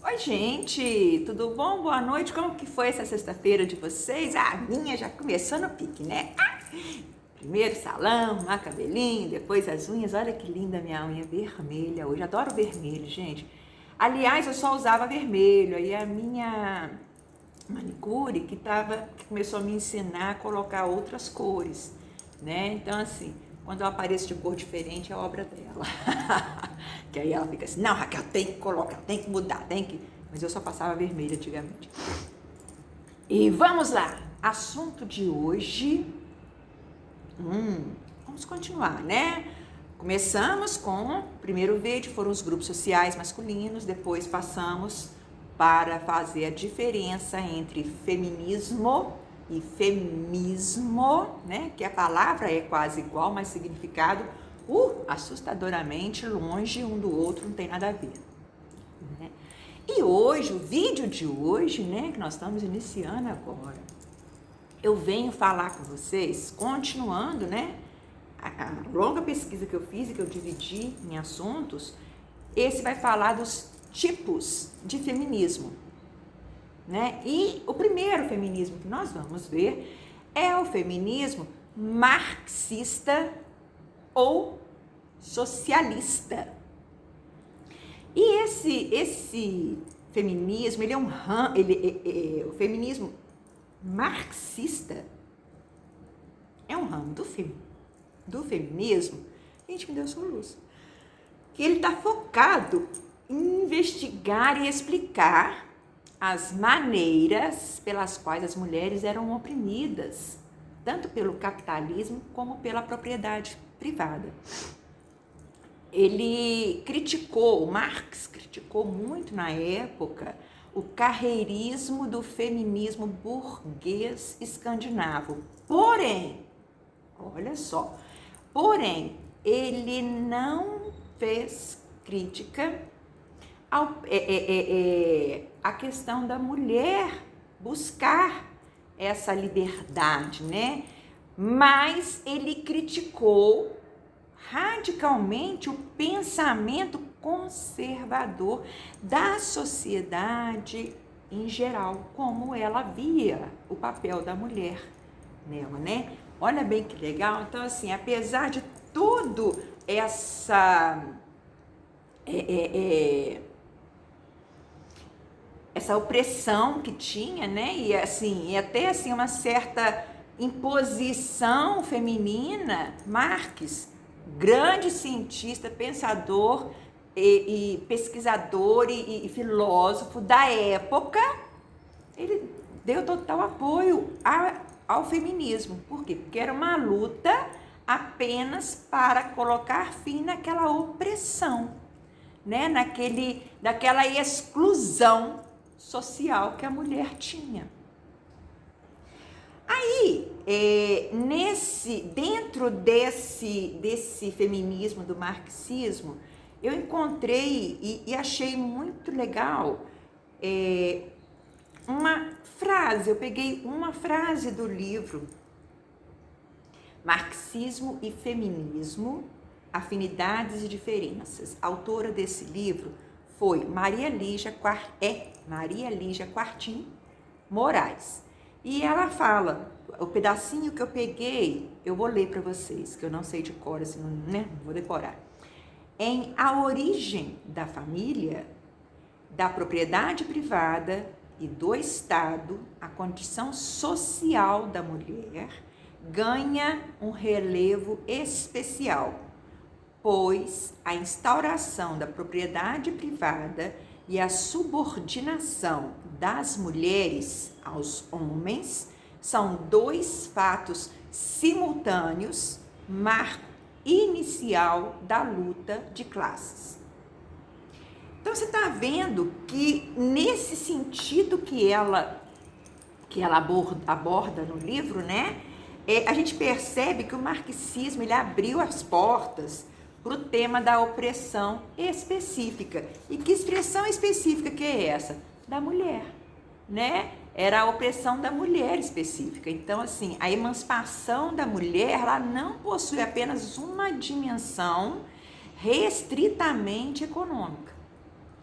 Oi, gente, tudo bom? Boa noite. Como que foi essa sexta-feira de vocês? A minha já começou no pique, né? Primeiro salão, arrumar cabelinho, depois as unhas. Olha que linda minha unha vermelha hoje. Adoro vermelho, gente. Aliás, eu só usava vermelho. Aí a minha manicure que começou a me ensinar a colocar outras cores, né? Então, assim, quando eu apareço de cor diferente, é obra dela. Que aí ela fica assim, não, Raquel, tem que colocar, tem que mudar, tem que... Mas eu só passava vermelho antigamente. E vamos lá, assunto de hoje... vamos continuar, né? Começamos com o primeiro vídeo, foram os grupos sociais masculinos, depois passamos para fazer a diferença entre feminismo e feminismo, né? Que a palavra é quase igual, mas significado assustadoramente longe um do outro, não tem nada a ver, né? E hoje, o vídeo de hoje, né, que nós estamos iniciando agora, eu venho falar com vocês, continuando, né, a longa pesquisa que eu fiz e que eu dividi em assuntos. Esse vai falar dos tipos de feminismo, né? E o primeiro feminismo que nós vamos ver é o feminismo marxista ou socialista. E esse feminismo, ele é o feminismo marxista é um ramo do feminismo. Gente, me deu soluço. Que ele está focado em investigar e explicar as maneiras pelas quais as mulheres eram oprimidas, tanto pelo capitalismo como pela propriedade privada. O Marx criticou muito na época o carreirismo do feminismo burguês escandinavo. Porém, olha só, ele não fez crítica à questão da mulher buscar essa liberdade, né? Mas ele criticou radicalmente o pensamento conservador da sociedade em geral, como ela via o papel da mulher nela, né? Olha bem que legal. Então, assim, apesar de tudo essa opressão que tinha, né? E até assim uma certa imposição feminina, Marx, grande cientista, pensador e pesquisador e filósofo da época, ele deu total apoio ao feminismo. Por quê? Porque era uma luta apenas para colocar fim naquela opressão, né? Daquela exclusão social que a mulher tinha. Aí, dentro desse feminismo do marxismo, eu encontrei e achei muito legal uma frase. Eu peguei uma frase do livro Marxismo e Feminismo, Afinidades e Diferenças. A autora desse livro foi Maria Lígia Quartim Moraes. E ela fala, o pedacinho que eu peguei, eu vou ler para vocês, que eu não sei de cor, assim, né? Não vou decorar. Em A Origem da Família, da Propriedade Privada e do Estado, a condição social da mulher ganha um relevo especial, pois a instauração da propriedade privada e a subordinação das mulheres aos homens são dois fatos simultâneos, marco inicial da luta de classes. Então você está vendo que nesse sentido que ela aborda no livro, né? A gente percebe que o marxismo ele abriu as portas para o tema da opressão específica. E que expressão específica que é essa? Da mulher, né? Era a opressão da mulher específica. Então, assim, a emancipação da mulher, ela não possui apenas uma dimensão restritamente econômica.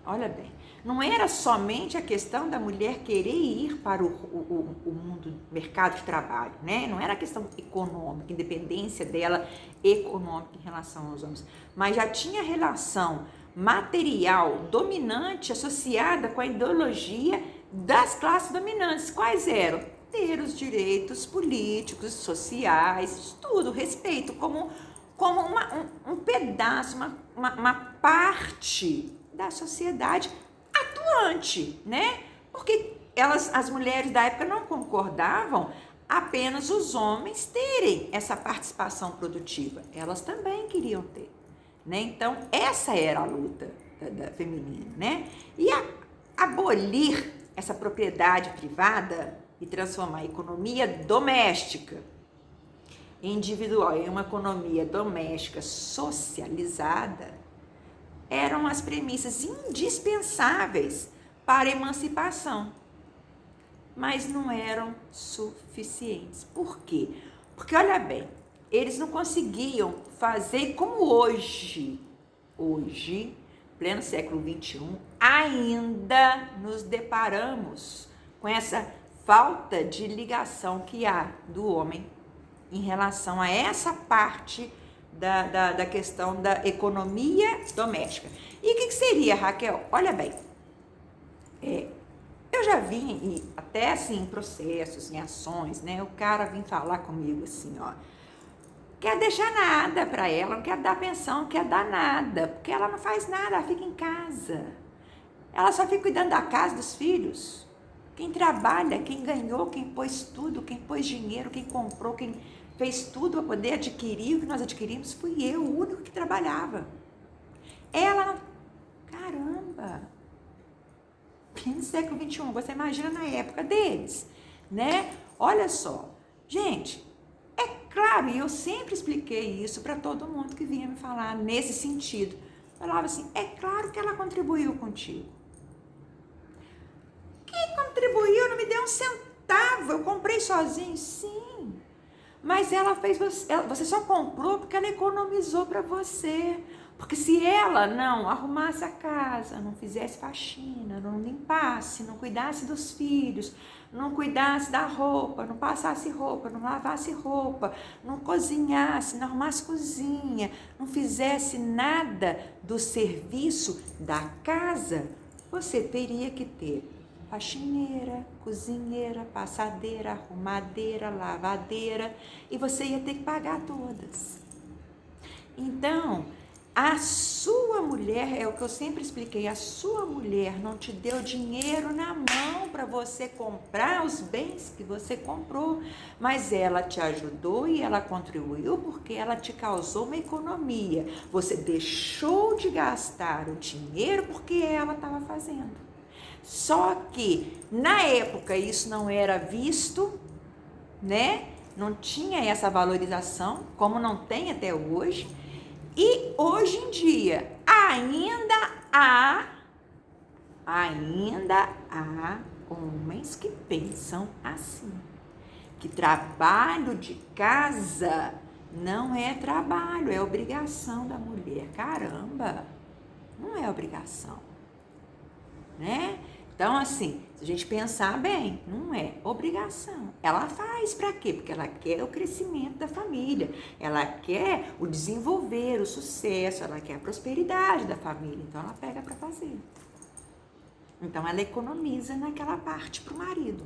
Olha bem, não era somente a questão da mulher querer ir para o mundo, mercado de trabalho, né? Não era a questão econômica, independência dela econômica em relação aos homens, mas já tinha relação material dominante associada com a ideologia das classes dominantes. Quais eram? Ter os direitos políticos, sociais, tudo, respeito, como um pedaço, uma parte da sociedade atuante, né? Porque as mulheres da época não concordavam apenas os homens terem essa participação produtiva. Elas também queriam ter, né? Então, essa era a luta da feminina, né? E abolir essa propriedade privada e transformar a economia doméstica individual em uma economia doméstica socializada eram as premissas indispensáveis para a emancipação, mas não eram suficientes. Por quê? Porque, olha bem, eles não conseguiam fazer como hoje, pleno século XXI, ainda nos deparamos com essa falta de ligação que há do homem em relação a essa parte da questão da economia doméstica. E o que seria, Raquel? Olha bem, eu já vi até assim em processos, em ações, né? O cara vem falar comigo assim, ó, quer deixar nada para ela, não quer dar pensão, não quer dar nada, porque ela não faz nada, ela fica em casa. Ela só fica cuidando da casa, dos filhos. Quem trabalha, quem ganhou, quem pôs tudo, quem pôs dinheiro, quem comprou, quem fez tudo para poder adquirir o que nós adquirimos, fui eu, o único que trabalhava. Ela não... Caramba! No século XXI, você imagina na época deles, né? Olha só, gente, é claro, e eu sempre expliquei isso para todo mundo que vinha me falar nesse sentido. Falava assim, é claro que ela contribuiu contigo. Quem contribuiu não me deu um centavo, eu comprei sozinho, sim. Mas ela fez, você só comprou porque ela economizou para você. Porque se ela não arrumasse a casa, não fizesse faxina, não limpasse, não cuidasse dos filhos, não cuidasse da roupa, não passasse roupa, não lavasse roupa, não cozinhasse, não arrumasse cozinha, não fizesse nada do serviço da casa, você teria que ter faxineira, cozinheira, passadeira, arrumadeira, lavadeira, e você ia ter que pagar todas. Então, a sua mulher, é o que eu sempre expliquei, a sua mulher não te deu dinheiro na mão para você comprar os bens que você comprou, mas ela te ajudou e ela contribuiu porque ela te causou uma economia. Você deixou de gastar o dinheiro porque ela estava fazendo. Só que na época isso não era visto, né? Não tinha essa valorização, como não tem até hoje. E hoje em dia ainda há homens que pensam assim, que trabalho de casa não é trabalho, é obrigação da mulher. Caramba, não é obrigação, né? Então, assim, se a gente pensar bem, não é obrigação. Ela faz para quê? Porque ela quer o crescimento da família, ela quer o desenvolver, o sucesso, ela quer a prosperidade da família. Então, ela pega para fazer. Então, ela economiza naquela parte para o marido.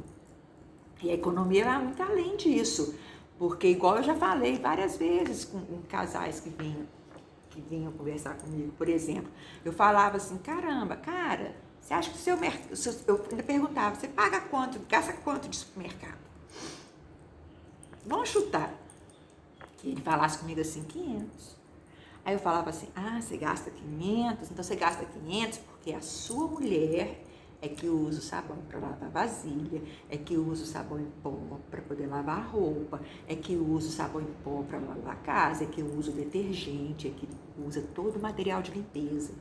E a economia vai muito além disso. Porque, igual eu já falei várias vezes com casais que vinham conversar comigo, por exemplo, eu falava assim, caramba, cara... Você acha que eu ainda perguntava, você paga quanto, gasta quanto de supermercado? Vamos chutar. Que ele falasse comigo assim, 500. Aí eu falava assim, você gasta 500, então você gasta 500 porque a sua mulher é que usa o sabão para lavar vasilha, é que usa o sabão em pó para poder lavar a roupa, é que usa o sabão em pó para lavar a casa, é que usa o detergente, é que usa todo o material de limpeza.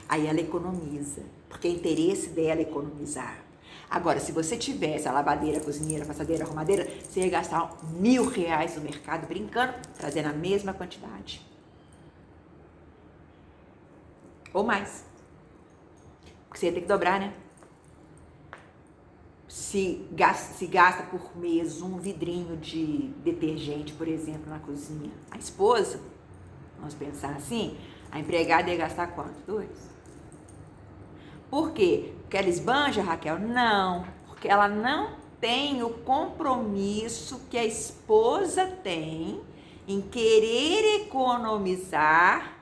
Aí ela economiza, porque é interesse dela economizar. Agora, se você tivesse a lavadeira, a cozinheira, a passadeira, a arrumadeira, você ia gastar R$1.000 no mercado brincando, trazendo a mesma quantidade. Ou mais. Porque você ia ter que dobrar, né? Se gasta por mês um vidrinho de detergente, por exemplo, na cozinha. A esposa, vamos pensar assim, a empregada ia gastar quanto? 2. Por quê? Porque ela esbanja, Raquel? Não, porque ela não tem o compromisso que a esposa tem em querer economizar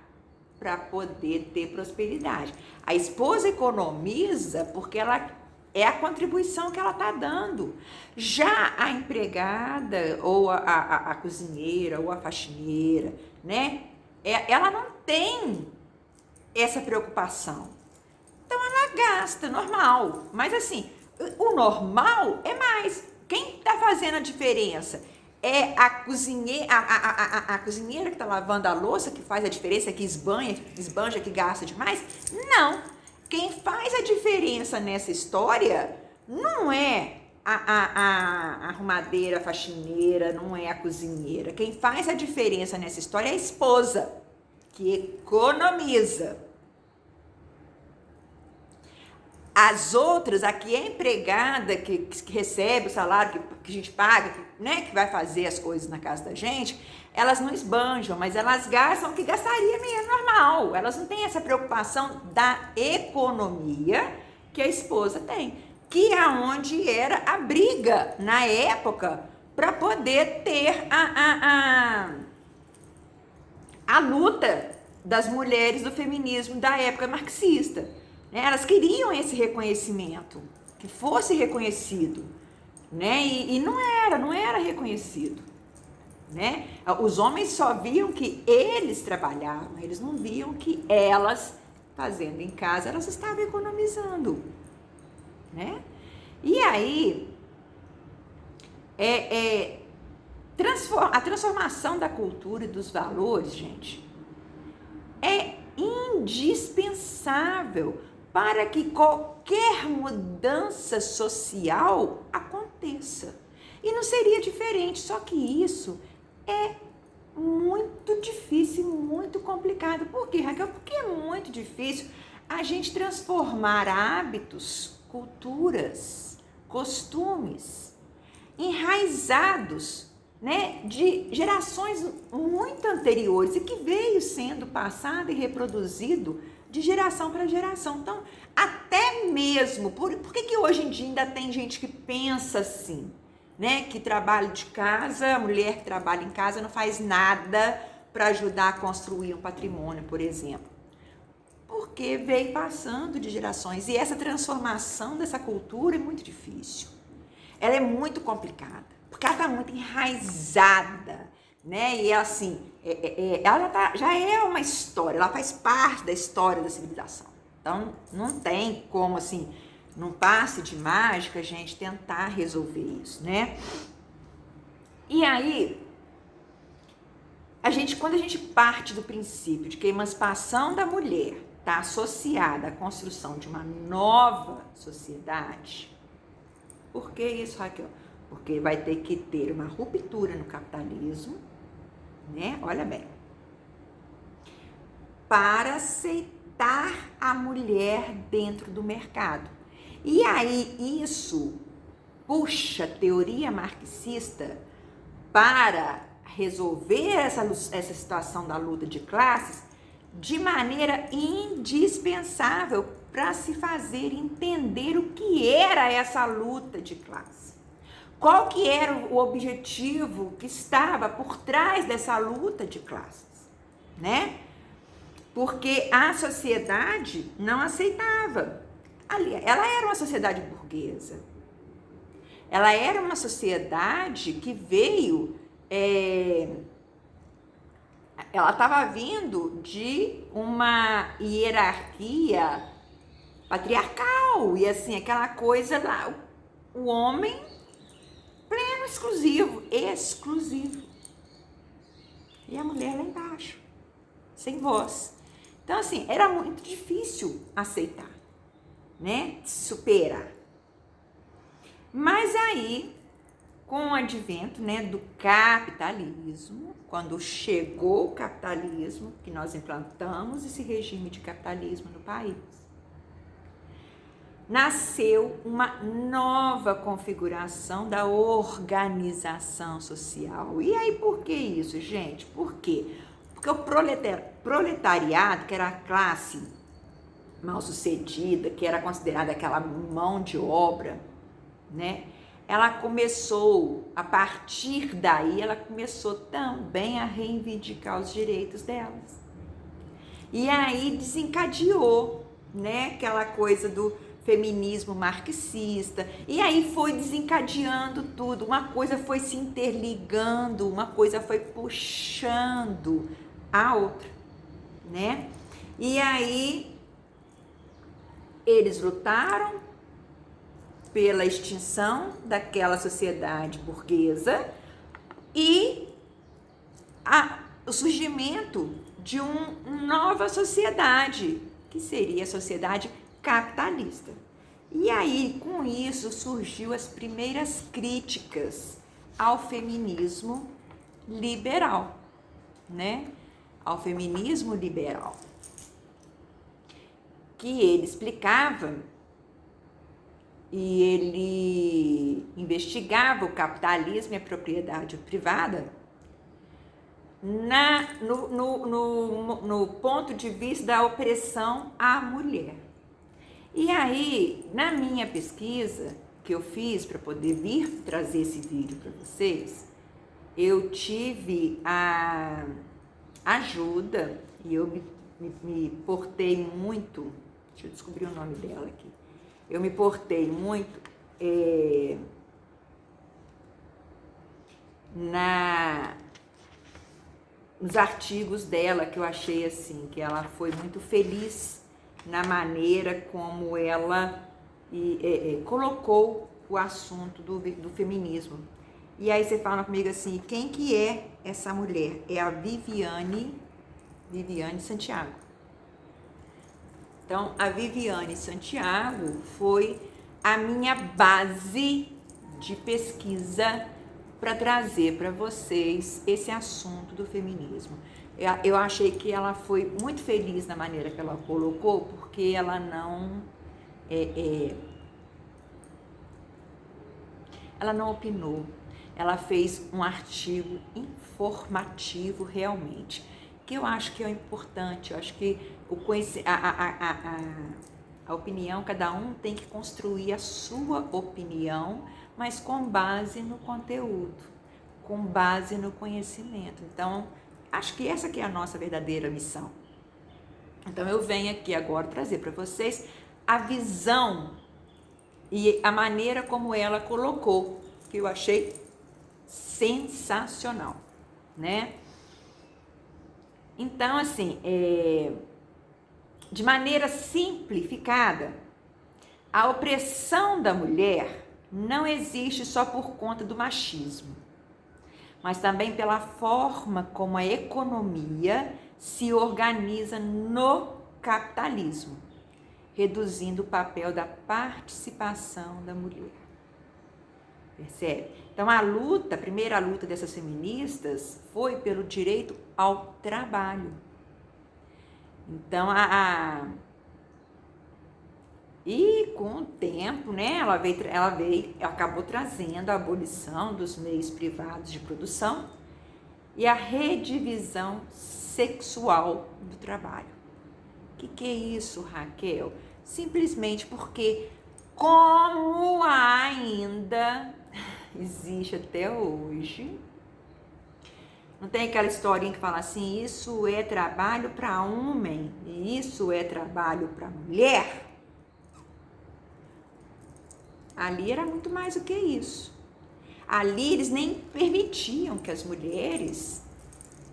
para poder ter prosperidade. A esposa economiza porque ela é a contribuição que ela está dando. Já a empregada, ou a cozinheira, ou a faxineira, né? Ela não tem essa preocupação. Então ela gasta, normal. Mas assim, o normal é mais. Quem está fazendo a diferença? É a cozinheira, a cozinheira que está lavando a louça que faz a diferença, que esbanja, que gasta demais? Não. Quem faz a diferença nessa história não é a arrumadeira, a faxineira, não é a cozinheira. Quem faz a diferença nessa história é a esposa, que economiza. As outras, aqui é a empregada que recebe o salário que a gente paga, né, que vai fazer as coisas na casa da gente, elas não esbanjam, mas elas gastam o que gastaria mesmo, normal. Elas não têm essa preocupação da economia que a esposa tem, que é onde era a briga na época para poder ter a luta das mulheres do feminismo da época marxista. Elas queriam esse reconhecimento, que fosse reconhecido, né? E não era reconhecido, né? Os homens só viam que eles trabalhavam, eles não viam que elas, fazendo em casa, elas estavam economizando, né? E aí, a transformação da cultura e dos valores, gente, é indispensável para que qualquer mudança social aconteça. E não seria diferente, só que isso é muito difícil, muito complicado. Por quê, Raquel? Porque é muito difícil a gente transformar hábitos, culturas, costumes enraizados, né, de gerações muito anteriores e que veio sendo passado e reproduzido de geração para geração. Então, até mesmo, por que hoje em dia ainda tem gente que pensa assim, né? Que trabalho de casa, a mulher que trabalha em casa não faz nada para ajudar a construir um patrimônio, por exemplo. Porque veio passando de gerações e essa transformação dessa cultura é muito difícil. Ela é muito complicada, porque ela está muito enraizada, né? E assim, ela já é uma história, ela faz parte da história da civilização. Então, não tem como, assim, num passe de mágica, a gente tentar resolver isso, né? E aí, quando a gente parte do princípio de que a emancipação da mulher está associada à construção de uma nova sociedade, por que isso, Raquel? Porque vai ter que ter uma ruptura no capitalismo, né? Olha bem, para aceitar a mulher dentro do mercado. E aí isso puxa a teoria marxista para resolver essa situação da luta de classes de maneira indispensável para se fazer entender o que era essa luta de classe. Qual que era o objetivo que estava por trás dessa luta de classes, né? Porque a sociedade não aceitava. Ela era uma sociedade burguesa. Ela era uma sociedade que veio... ela estava vindo de uma hierarquia patriarcal. E assim, aquela coisa lá, o homem... pleno, exclusivo. E a mulher lá embaixo, sem voz. Então, assim, era muito difícil aceitar, né? Superar. Mas aí, com o advento, né, do capitalismo, quando chegou o capitalismo, que nós implantamos esse regime de capitalismo no país, nasceu uma nova configuração da organização social. E aí, por que isso, gente? Por quê? Porque o proletariado, que era a classe mal-sucedida, que era considerada aquela mão de obra, né? Ela começou, a partir daí, ela começou também a reivindicar os direitos delas. E aí desencadeou, né, aquela coisa do feminismo marxista, e aí foi desencadeando tudo, uma coisa foi se interligando, uma coisa foi puxando a outra, né? E aí eles lutaram pela extinção daquela sociedade burguesa e o surgimento de uma nova sociedade, que seria a sociedade capitalista. E aí, com isso, surgiu as primeiras críticas ao feminismo liberal, né? Ao feminismo liberal, que ele explicava e ele investigava o capitalismo e a propriedade privada no ponto de vista da opressão à mulher. E aí, na minha pesquisa que eu fiz para poder vir trazer esse vídeo para vocês, eu tive a ajuda e eu me portei muito, deixa eu descobrir o nome dela aqui, eu me portei muito nos artigos dela, que eu achei assim, que ela foi muito feliz na maneira como ela colocou o assunto do feminismo. E aí você fala comigo assim, quem que é essa mulher? É a Viviane Santiago. Então, a Viviane Santiago foi a minha base de pesquisa para trazer para vocês esse assunto do feminismo. Eu achei que ela foi muito feliz na maneira que ela colocou, porque ela não ela não opinou, ela fez um artigo informativo realmente, que eu acho que é importante. Eu acho que a opinião, cada um tem que construir a sua opinião, mas com base no conteúdo, com base no conhecimento. Então, acho que essa que é a nossa verdadeira missão. Então, eu venho aqui agora trazer para vocês a visão e a maneira como ela colocou, que eu achei sensacional, né? Então, assim, de maneira simplificada, a opressão da mulher não existe só por conta do machismo, mas também pela forma como a economia se organiza no capitalismo, reduzindo o papel da participação da mulher. Percebe? Então, a primeira luta dessas feministas foi pelo direito ao trabalho. Então, e com o tempo, né, ela acabou trazendo a abolição dos meios privados de produção e a redivisão sexual do trabalho. O que é isso, Raquel? Simplesmente porque, como ainda existe até hoje, não tem aquela historinha que fala assim, isso é trabalho para homem e isso é trabalho para mulher? Ali era muito mais do que isso. Ali eles nem permitiam que as mulheres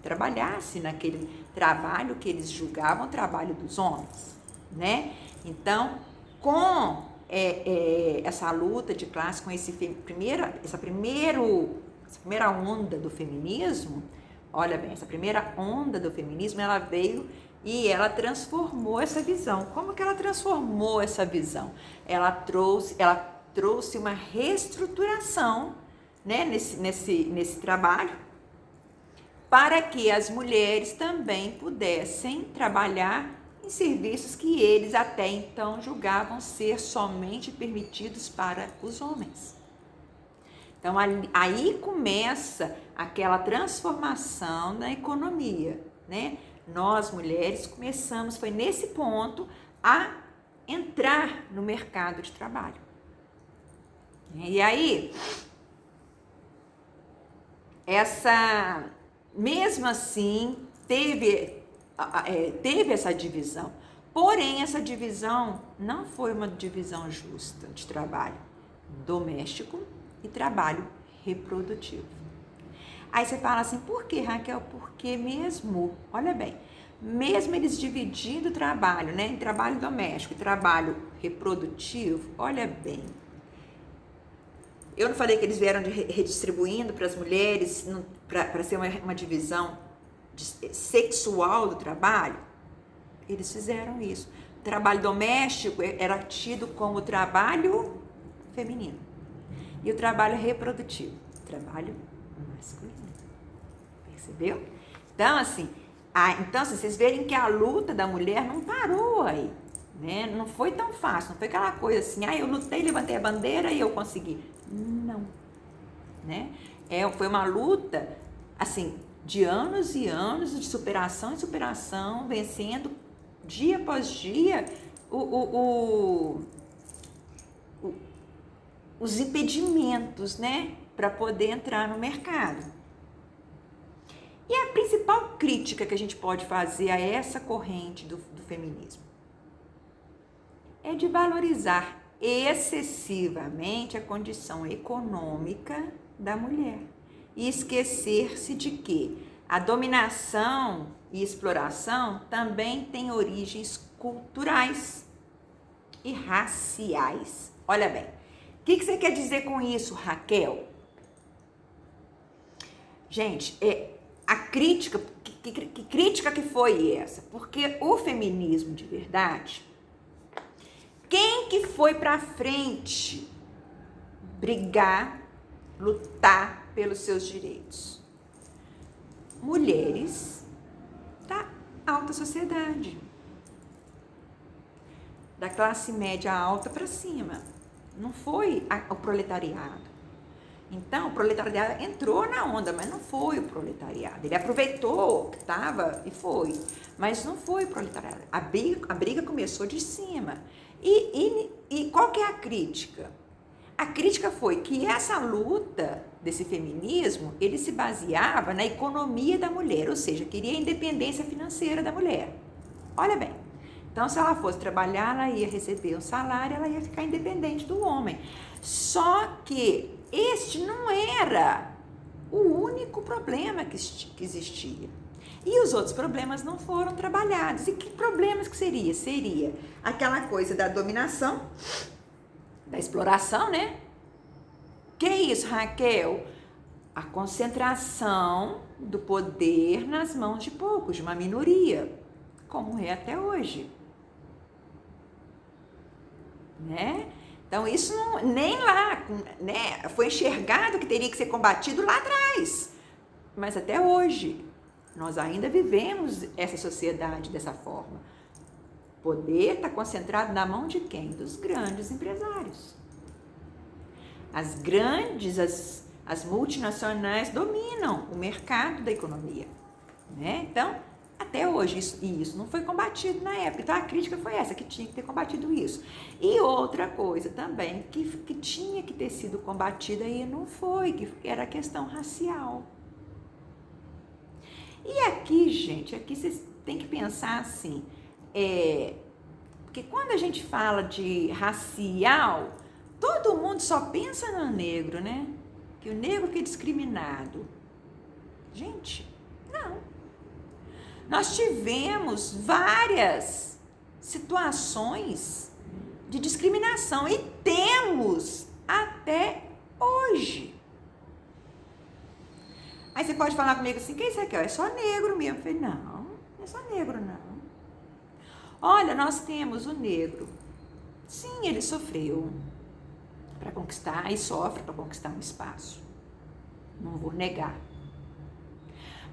trabalhassem naquele trabalho que eles julgavam o trabalho dos homens, né? Então, com essa luta de classe, com essa primeira onda do feminismo, olha bem, essa primeira onda do feminismo, ela veio e ela transformou essa visão. Como que ela transformou essa visão? Ela trouxe uma reestruturação, né, nesse trabalho, para que as mulheres também pudessem trabalhar em serviços que eles até então julgavam ser somente permitidos para os homens. Então, aí começa aquela transformação na economia, né? Nós, mulheres, começamos, foi nesse ponto, a entrar no mercado de trabalho. E aí, mesmo assim, teve essa divisão. Porém, essa divisão não foi uma divisão justa de trabalho doméstico e trabalho reprodutivo. Aí você fala assim, por que, Raquel? Porque mesmo, olha bem, mesmo eles dividindo o trabalho, né, em trabalho doméstico e trabalho reprodutivo, olha bem, eu não falei que eles vieram redistribuindo para as mulheres, para ser uma divisão sexual do trabalho? Eles fizeram isso. O trabalho doméstico era tido como trabalho feminino. E o trabalho reprodutivo, trabalho masculino. Percebeu? Então, assim, vocês verem que a luta da mulher não parou aí. Né? Não foi tão fácil, não foi aquela coisa assim, eu lutei, levantei a bandeira e eu consegui. Não. Né? Foi uma luta, assim, de anos e anos, de superação em superação, vencendo dia após dia os impedimentos, né, para poder entrar no mercado. E a principal crítica que a gente pode fazer a essa corrente do feminismo é de valorizar excessivamente a condição econômica da mulher e esquecer-se de que a dominação e exploração também têm origens culturais e raciais. Olha bem, o que você quer dizer com isso, Raquel? Gente, a crítica, que crítica que foi essa? Porque o feminismo de verdade, quem que foi para frente brigar, lutar pelos seus direitos? Mulheres da alta sociedade, da classe média alta para cima. Não foi o proletariado. Então, o proletariado entrou na onda, mas não foi o proletariado. Ele aproveitou o que estava e foi. Mas não foi o proletariado. A briga começou de cima. E qual que é a crítica? A crítica foi que essa luta desse feminismo, ele se baseava na economia da mulher, ou seja, queria a independência financeira da mulher. Olha bem, então se ela fosse trabalhar, ela ia receber um salário, ela ia ficar independente do homem. Só que este não era o único problema que existia. E os outros problemas não foram trabalhados. E que problemas que seria? Seria aquela coisa da dominação, da exploração, né? Que é isso, Raquel? A concentração do poder nas mãos de poucos, de uma minoria, como é até hoje. Né? Então, isso não, nem lá, né? Foi enxergado que teria que ser combatido lá atrás. Mas até hoje, nós ainda vivemos essa sociedade dessa forma. O poder está concentrado na mão de quem? Dos grandes empresários. As multinacionais dominam o mercado da economia. Né? Então, até hoje, isso não foi combatido na época. Então, a crítica foi essa, que tinha que ter combatido isso. E outra coisa também, que tinha que ter sido combatida e não foi, que era a questão racial. E aqui, gente, vocês têm que pensar assim, porque quando a gente fala de racial, todo mundo só pensa no negro, né? Que o negro que é discriminado. Gente, não. Nós tivemos várias situações de discriminação e temos até hoje. Aí você pode falar comigo assim, quem é isso aqui? É só negro mesmo. Eu falei, não é só negro, não. Olha, nós temos o negro. Sim, ele sofreu para conquistar e sofre para conquistar um espaço. Não vou negar.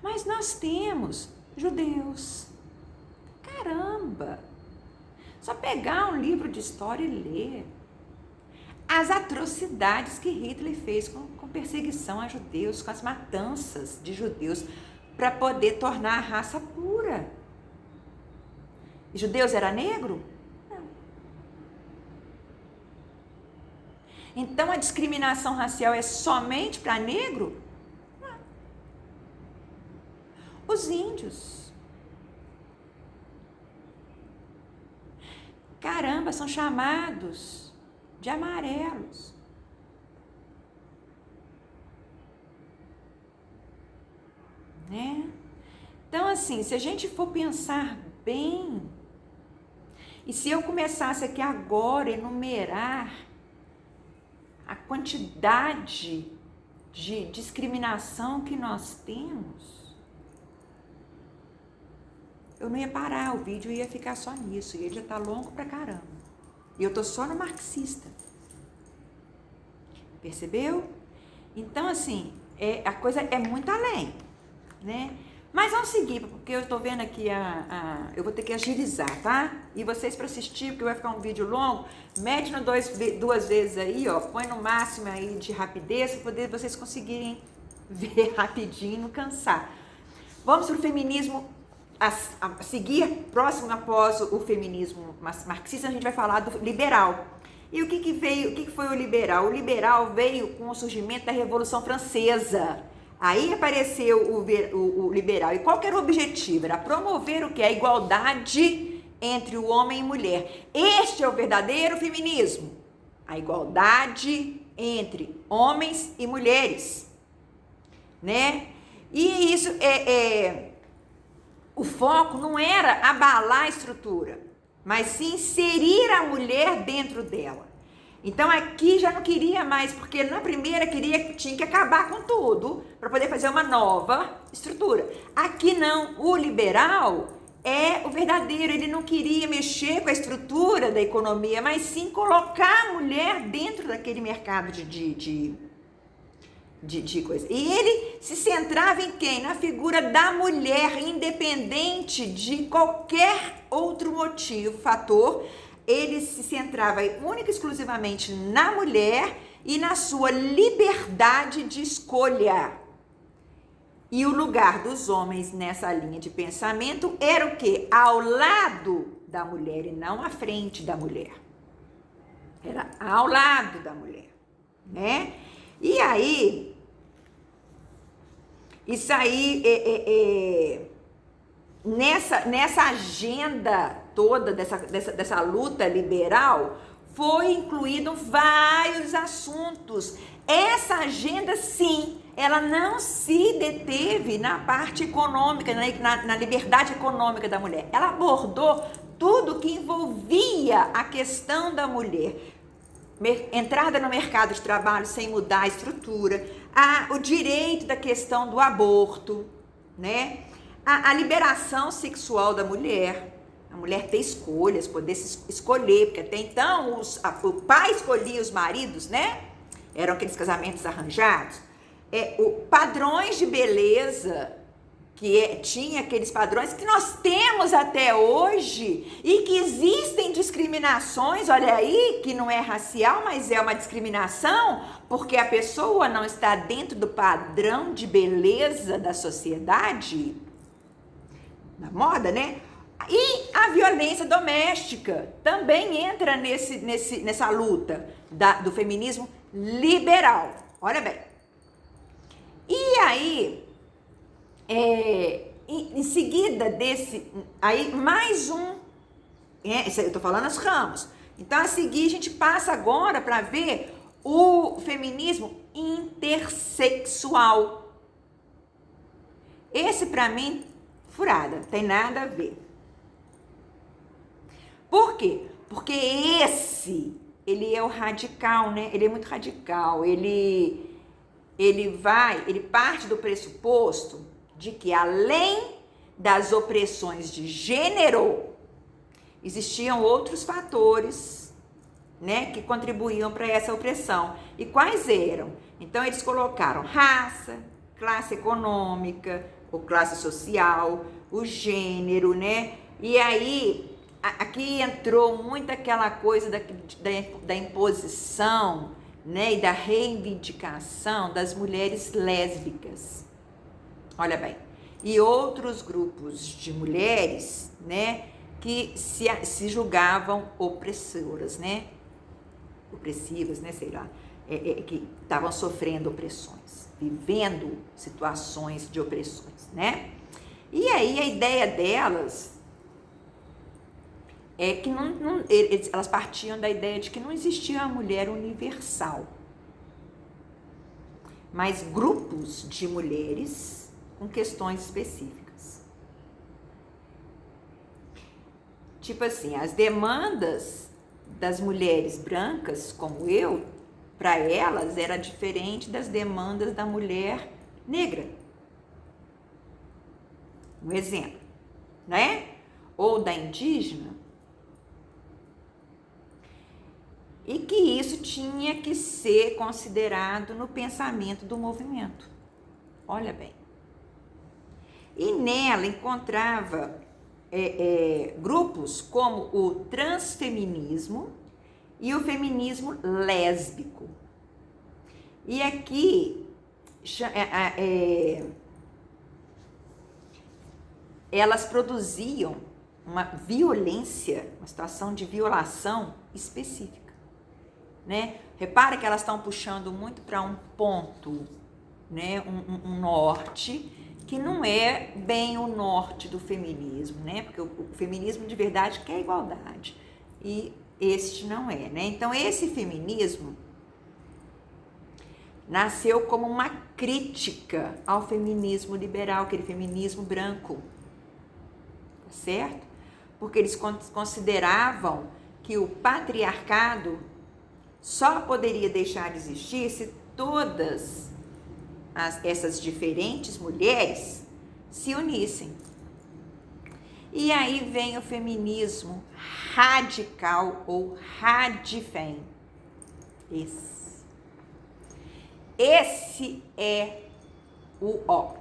Mas nós temos judeus, Caramba! Só pegar um livro de história e ler. As atrocidades que Hitler fez com perseguição a judeus, com as matanças de judeus, para poder tornar a raça pura. E judeus era negro? Não. Então a discriminação racial é somente para negro? Não. Os índios. Caramba, são chamados de amarelos. Né? Então, assim, se a gente for pensar bem, e se eu começasse aqui agora a enumerar a quantidade de discriminação que nós temos, eu não ia parar, o vídeo ia ficar só nisso, e ele já tá longo pra caramba. E eu tô só no marxista. Percebeu? Então, assim, a coisa é muito além, né? Mas vamos seguir, porque eu tô vendo aqui eu vou ter que agilizar, tá? E vocês para assistir, porque vai ficar um vídeo longo, mete no duas vezes aí, ó, põe no máximo aí de rapidez, para poder vocês conseguirem ver rapidinho, não cansar. Vamos pro feminismo, a seguir, próximo após o feminismo marxista, a gente vai falar do liberal. E o que foi o liberal? O liberal veio com o surgimento da Revolução Francesa. Aí apareceu o liberal. E qual que era o objetivo? Era promover o quê? A igualdade entre o homem e mulher. Este é o verdadeiro feminismo. A igualdade entre homens e mulheres. Né? E isso o foco não era abalar a estrutura, mas sim inserir a mulher dentro dela. Então aqui já não queria mais, porque na primeira tinha que acabar com tudo para poder fazer uma nova estrutura. Aqui não, o liberal é o verdadeiro, ele não queria mexer com a estrutura da economia, mas sim colocar a mulher dentro daquele mercado de coisa. E ele se centrava em quem? Na figura da mulher, independente de qualquer outro motivo, fator. Ele se centrava única e exclusivamente na mulher e na sua liberdade de escolha. E o lugar dos homens nessa linha de pensamento era o quê? Ao lado da mulher e não à frente da mulher. Era ao lado da mulher, né? E aí, isso aí, nessa agenda toda dessa luta liberal, foi incluído vários assuntos. Essa agenda, sim, ela não se deteve na parte econômica, na liberdade econômica da mulher. Ela abordou tudo que envolvia a questão da mulher. Entrada no mercado de trabalho sem mudar a estrutura, o direito da questão do aborto, né? A liberação sexual da mulher, a mulher ter escolhas, poder escolher, porque até então o pai escolhia os maridos, né? Eram aqueles casamentos arranjados. Padrões de beleza, tinha aqueles padrões que nós temos até hoje e que existem discriminações, olha aí, que não é racial, mas é uma discriminação, porque a pessoa não está dentro do padrão de beleza da sociedade, na moda, né? E a violência doméstica também entra nessa luta do feminismo liberal. Olha bem. E aí, em seguida aí mais um, eu estou falando os ramos. Então, a seguir, a gente passa agora para ver o feminismo intersexual. Esse, para mim, furada, não tem nada a ver. Por quê? Porque ele é o radical, né? Ele é muito radical. Ele parte do pressuposto de que, além das opressões de gênero, existiam outros fatores, né, que contribuíam para essa opressão. E quais eram? Então, eles colocaram raça, classe econômica, ou classe social, o gênero, né? E aí, aqui entrou muito aquela coisa da imposição, né, e da reivindicação das mulheres lésbicas. Olha bem, e outros grupos de mulheres, né, que se julgavam opressoras, né, opressivas, né, sei lá, que estavam sofrendo opressões, vivendo situações de opressões, né? E aí a ideia delas é que elas partiam da ideia de que não existia uma mulher universal, mas grupos de mulheres com questões específicas. Tipo assim, as demandas das mulheres brancas, como eu, para elas era diferente das demandas da mulher negra. Um exemplo, né? Ou da indígena. E que isso tinha que ser considerado no pensamento do movimento. Olha bem. E nela encontrava grupos como o transfeminismo e o feminismo lésbico. E aqui elas produziam uma violência, uma situação de violação específica, né? Repara que elas estão puxando muito para um ponto, né? Um norte que não é bem o norte do feminismo, né? Porque o feminismo de verdade quer igualdade e este não é, né? Então esse feminismo nasceu como uma crítica ao feminismo liberal, aquele feminismo branco, certo? Porque eles consideravam que o patriarcado só poderia deixar de existir se todas essas diferentes mulheres se unissem. E aí vem o feminismo radical ou radifem. Esse é o ó.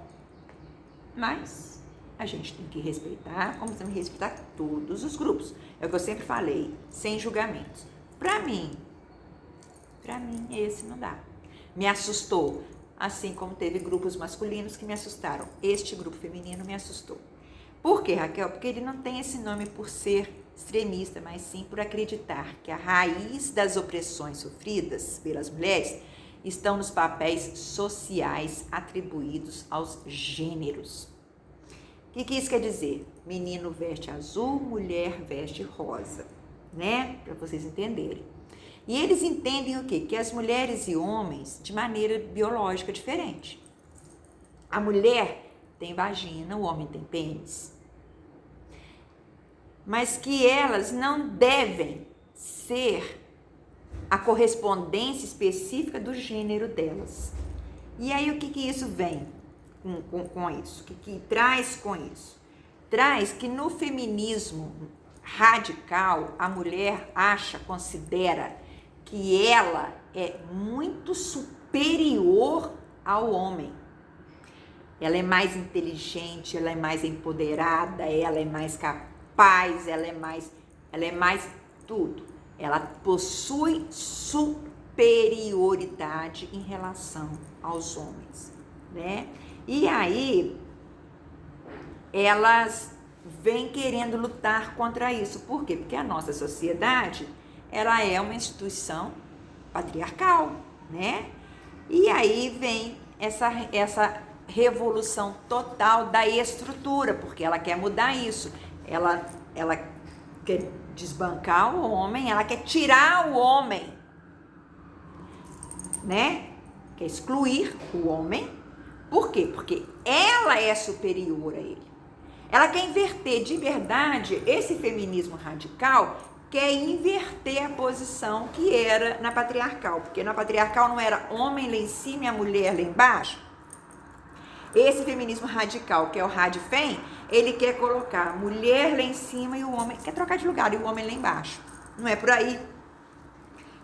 Mas a gente tem que respeitar, como temos que respeitar todos os grupos. É o que eu sempre falei, sem julgamentos. Pra mim, esse não dá. Me assustou, assim como teve grupos masculinos que me assustaram. Este grupo feminino me assustou. Por quê, Raquel? Porque ele não tem esse nome por ser extremista, mas sim por acreditar que a raiz das opressões sofridas pelas mulheres estão nos papéis sociais atribuídos aos gêneros. O que isso quer dizer? Menino veste azul, mulher veste rosa, né? Para vocês entenderem. E eles entendem o quê? Que as mulheres e homens, de maneira biológica diferente. A mulher tem vagina, o homem tem pênis. Mas que elas não devem ser a correspondência específica do gênero delas. E aí o que isso vem com isso? O que traz com isso? Traz que no feminismo radical, a mulher considera que ela é muito superior ao homem. Ela é mais inteligente, ela é mais empoderada, ela é mais capaz, ela é mais tudo. Ela possui superioridade em relação aos homens, né? E aí, elas vêm querendo lutar contra isso. Por quê? Porque a nossa sociedade, ela é uma instituição patriarcal, né? E aí vem essa revolução total da estrutura, porque ela quer mudar isso. Ela quer desbancar o homem, ela quer tirar o homem, né? Quer excluir o homem. Por quê? Porque ela é superior a ele. Ela quer inverter de verdade. Esse feminismo radical quer inverter a posição que era na patriarcal, porque na patriarcal não era homem lá em cima e a mulher lá embaixo. Esse feminismo radical, que é o radifem, ele quer colocar a mulher lá em cima e o homem, quer trocar de lugar, e o homem lá embaixo. Não é por aí.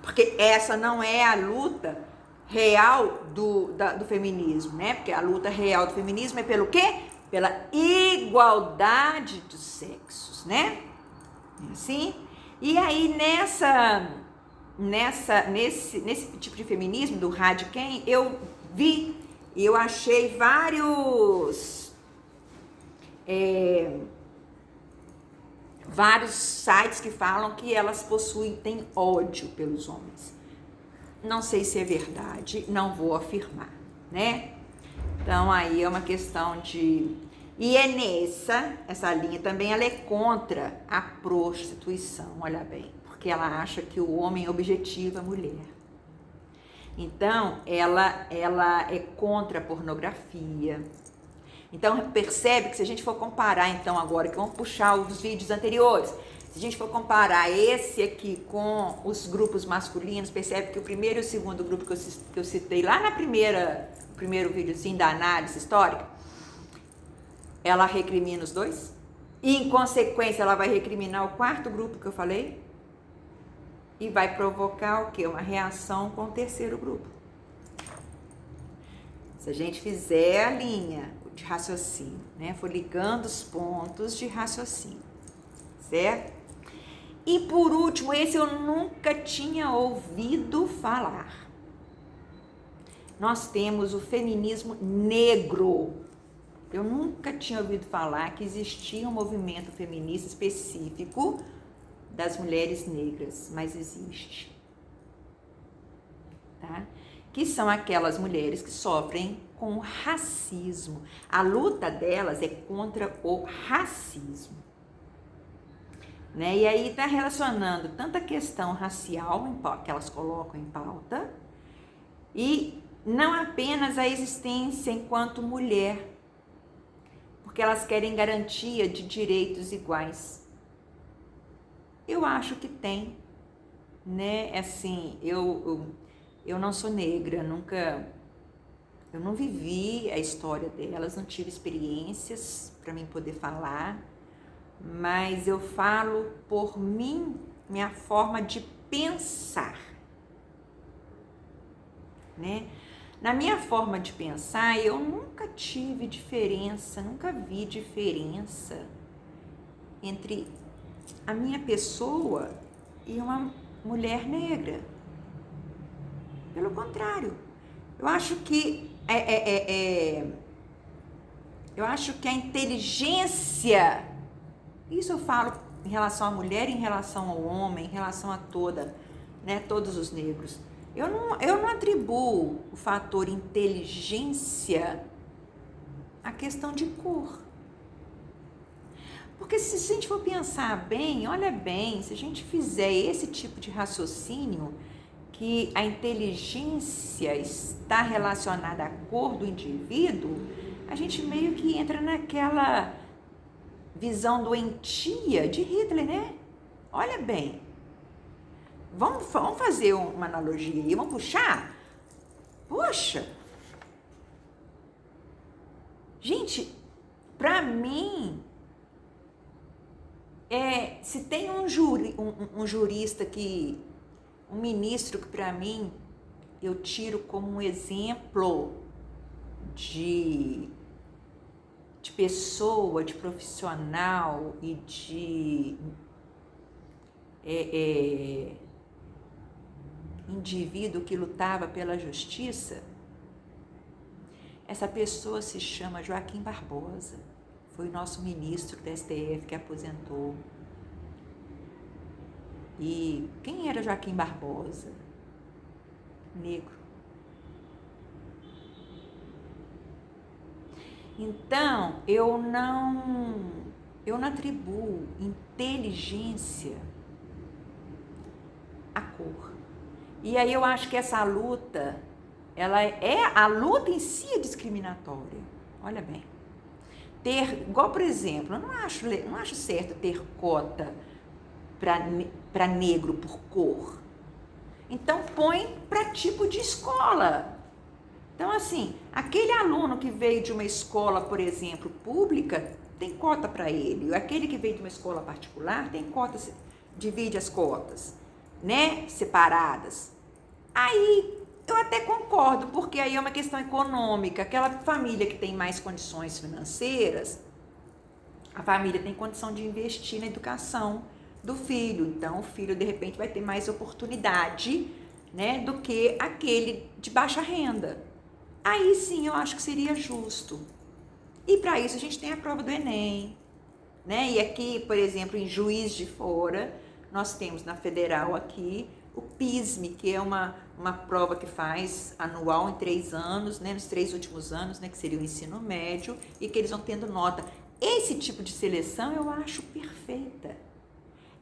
Porque essa não é a luta real do feminismo, né? Porque a luta real do feminismo é pelo quê? pela igualdade dos sexos, né? Assim? E aí nesse tipo de feminismo do Radicam, eu vi e eu achei vários sites que falam que elas têm ódio pelos homens. Não sei se é verdade, não vou afirmar, né? Então aí é uma questão de... E é essa linha também, ela é contra a prostituição, olha bem, porque ela acha que o homem objetiva a mulher. Então, ela é contra a pornografia. Então, percebe que se a gente for comparar, então, agora, que vamos puxar os vídeos anteriores, se a gente for comparar esse aqui com os grupos masculinos, percebe que o primeiro e o segundo grupo que eu citei lá no primeiro videozinho da análise histórica, ela recrimina os dois, e em consequência ela vai recriminar o quarto grupo que eu falei, e vai provocar o quê? Uma reação com o terceiro grupo. Se a gente fizer a linha de raciocínio, né? For ligando os pontos de raciocínio, certo? E por último, esse eu nunca tinha ouvido falar. Nós temos o feminismo negro. Eu nunca tinha ouvido falar que existia um movimento feminista específico das mulheres negras, mas existe, tá? Que são aquelas mulheres que sofrem com racismo. A luta delas é contra o racismo, né? E aí está relacionando tanta questão racial que elas colocam em pauta e não apenas a existência enquanto mulher, porque elas querem garantia de direitos iguais. Eu acho que tem, né? Assim, eu não sou negra, eu não vivi a história delas, não tive experiências para mim poder falar, mas eu falo por mim, minha forma de pensar, né? Na minha forma de pensar, eu nunca tive diferença, nunca vi diferença entre a minha pessoa e uma mulher negra. Pelo contrário, eu acho que a inteligência, isso eu falo em relação à mulher, em relação ao homem, em relação a todos os negros. Eu não atribuo o fator inteligência à questão de cor. Porque se a gente for pensar bem, olha bem, se a gente fizer esse tipo de raciocínio, que a inteligência está relacionada à cor do indivíduo, a gente meio que entra naquela visão doentia de Hitler, né? Olha bem, vamos fazer uma analogia aí, vamos puxar? Poxa! Gente, para mim, se tem um jurista um ministro que para mim eu tiro como um exemplo de pessoa, de profissional e de indivíduo que lutava pela justiça, essa pessoa se chama Joaquim Barbosa. Foi o nosso ministro do STF que aposentou. E quem era Joaquim Barbosa? Negro. Então, eu não atribuo inteligência à cor. E aí eu acho que essa luta, a luta em si é discriminatória. Olha bem. Igual, por exemplo, eu não acho certo ter cota para negro por cor. Então, põe para tipo de escola. Então, assim, aquele aluno que veio de uma escola, por exemplo, pública, tem cota para ele. Aquele que veio de uma escola particular, tem cota, divide as cotas, né? Separadas. Aí, Eu até concordo, porque aí é uma questão econômica. Aquela família que tem mais condições financeiras, a família tem condição de investir na educação do filho. Então, o filho, de repente, vai ter mais oportunidade, né, do que aquele de baixa renda. Aí sim, eu acho que seria justo. E para isso a gente tem a prova do Enem, né? E aqui, por exemplo, em Juiz de Fora, nós temos na Federal aqui o PISME, que é uma prova que faz anual em 3 anos, né? Nos 3 últimos anos, né? Que seria o ensino médio, e que eles vão tendo nota. Esse tipo de seleção eu acho perfeita.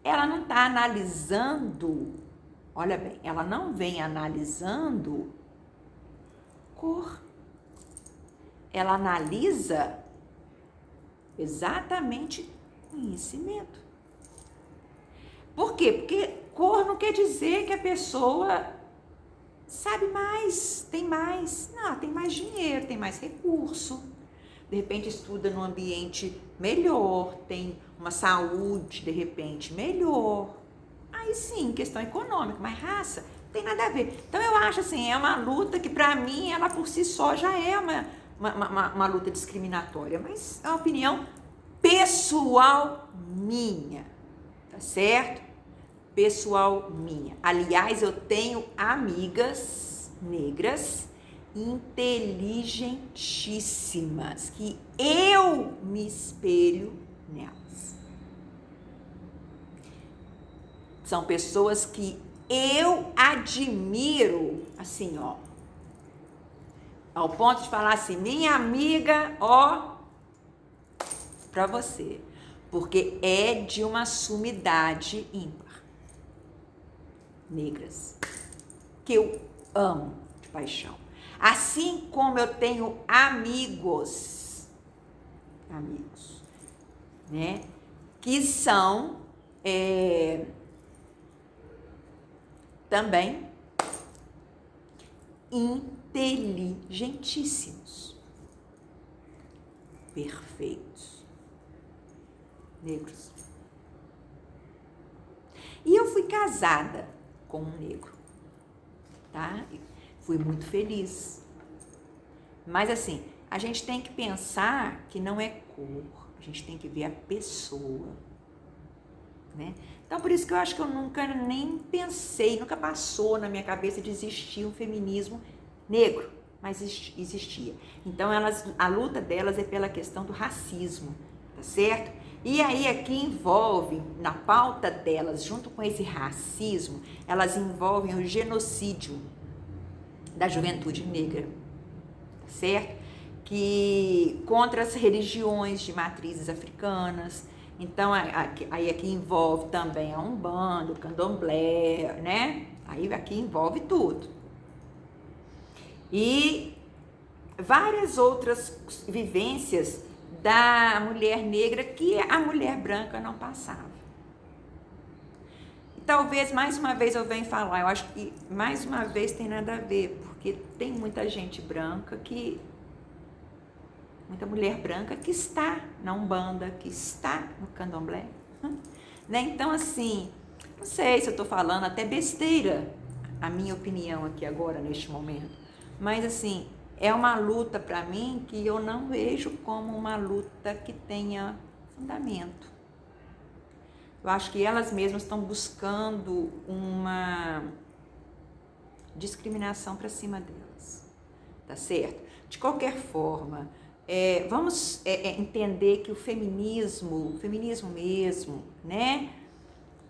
Ela não está analisando, olha bem, ela não vem analisando cor. Ela analisa exatamente conhecimento. Por quê? Porque cor não quer dizer que a pessoa sabe mais, tem mais. Não, tem mais dinheiro, tem mais recurso. De repente estuda num ambiente melhor, tem uma saúde, de repente, melhor. Aí sim, questão econômica, mas raça, não tem nada a ver. Então eu acho assim, é uma luta que para mim, ela por si só já é uma luta discriminatória, mas é uma opinião pessoal minha, tá certo? Pessoal minha. Aliás, eu tenho amigas negras inteligentíssimas, que eu me espelho nelas. São pessoas que eu admiro, assim, ó, ao ponto de falar assim, minha amiga, ó, pra você, porque é de uma sumidade ímpar. Negras, que eu amo de paixão. Assim como eu tenho amigos, né, que são também inteligentíssimos, perfeitos, negros. E eu fui casada com um negro, tá? Fui muito feliz. Mas assim, a gente tem que pensar que não é cor, a gente tem que ver a pessoa, né? Então, por isso que eu acho que eu nunca nem pensei, nunca passou na minha cabeça de existir um feminismo negro, mas existia. Então, a luta delas é pela questão do racismo, tá certo? E aí aqui envolve, na pauta delas, junto com esse racismo, elas envolvem o genocídio da juventude negra, certo? Que contra as religiões de matrizes africanas. Então, aí aqui envolve também a Umbanda, o Candomblé, né? Aí aqui envolve tudo. E várias outras vivências da mulher negra que a mulher branca não passava. Talvez, mais uma vez, eu venho falar, eu acho que, mais uma vez, tem nada a ver, porque tem muita gente branca muita mulher branca que está na Umbanda, que está no Candomblé, né? Então, assim, não sei se eu estou falando até besteira, a minha opinião aqui agora, neste momento, mas, assim, é uma luta para mim que eu não vejo como uma luta que tenha fundamento. Eu acho que elas mesmas estão buscando uma discriminação para cima delas, tá certo? De qualquer forma, vamos entender que o feminismo mesmo, né?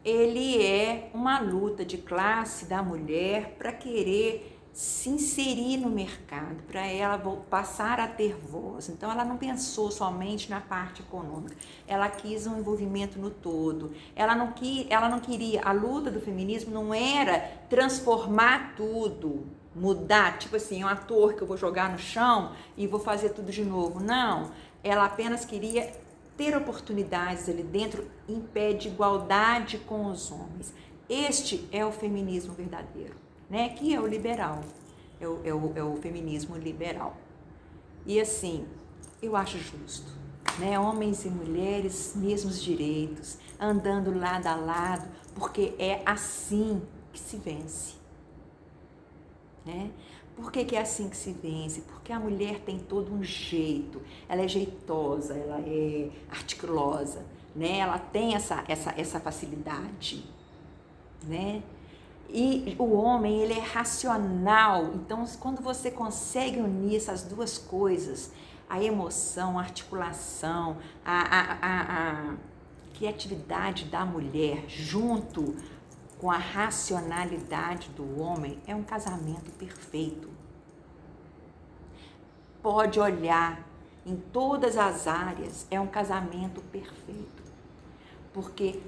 Ele é uma luta de classe da mulher para querer se inserir no mercado, para ela passar a ter voz. Então, ela não pensou somente na parte econômica, ela quis um envolvimento no todo. Ela não queria, a luta do feminismo não era transformar tudo, mudar, tipo assim, um ator que eu vou jogar no chão e vou fazer tudo de novo. Não, ela apenas queria ter oportunidades ali dentro em pé de igualdade com os homens. Este é o feminismo verdadeiro, né? Que é o liberal, é o feminismo liberal. E assim, eu acho justo, né? Homens e mulheres, mesmos direitos, andando lado a lado, porque é assim que se vence. né? Por que que é assim que se vence? Porque a mulher tem todo um jeito, ela é jeitosa, ela é articulosa, né? Ela tem essa facilidade, né? E o homem, ele é racional. Então, quando você consegue unir essas duas coisas, a emoção, a articulação, a criatividade da mulher junto com a racionalidade do homem, é um casamento perfeito. Pode olhar em todas as áreas, é um casamento perfeito. Porque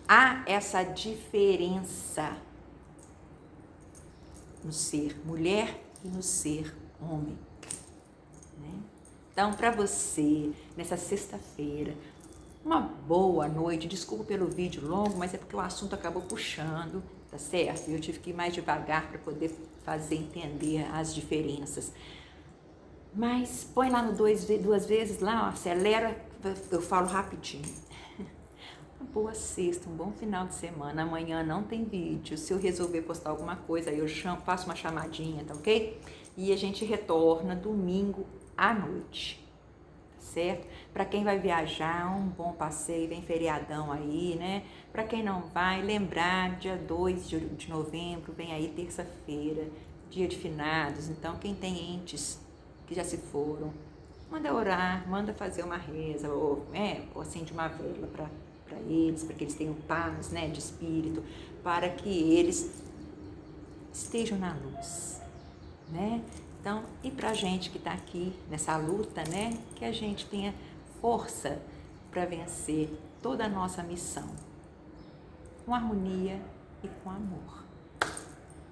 há essa diferença no ser mulher e no ser homem, né? Então, para você, nessa sexta-feira, uma boa noite. Desculpa pelo vídeo longo, mas é porque o assunto acabou puxando, tá certo? E eu tive que ir mais devagar para poder fazer entender as diferenças. Mas põe lá no duas vezes, lá, ó, acelera, eu falo rapidinho. Uma boa sexta, um bom final de semana. Amanhã não tem vídeo. Se eu resolver postar alguma coisa, aí eu faço uma chamadinha, tá ok? E a gente retorna domingo à noite, tá certo? Para quem vai viajar, um bom passeio, vem feriadão aí, né? Para quem não vai, lembrar, dia 2 de novembro, vem aí terça-feira, dia de finados. Então, quem tem entes que já se foram, manda orar, manda fazer uma reza, ou acende uma vela para eles, para que eles tenham paz, né, de espírito, para que eles estejam na luz, né? Então, e para a gente que está aqui nessa luta, né, que a gente tenha força para vencer toda a nossa missão, com harmonia e com amor.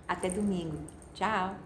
Até domingo. Tchau!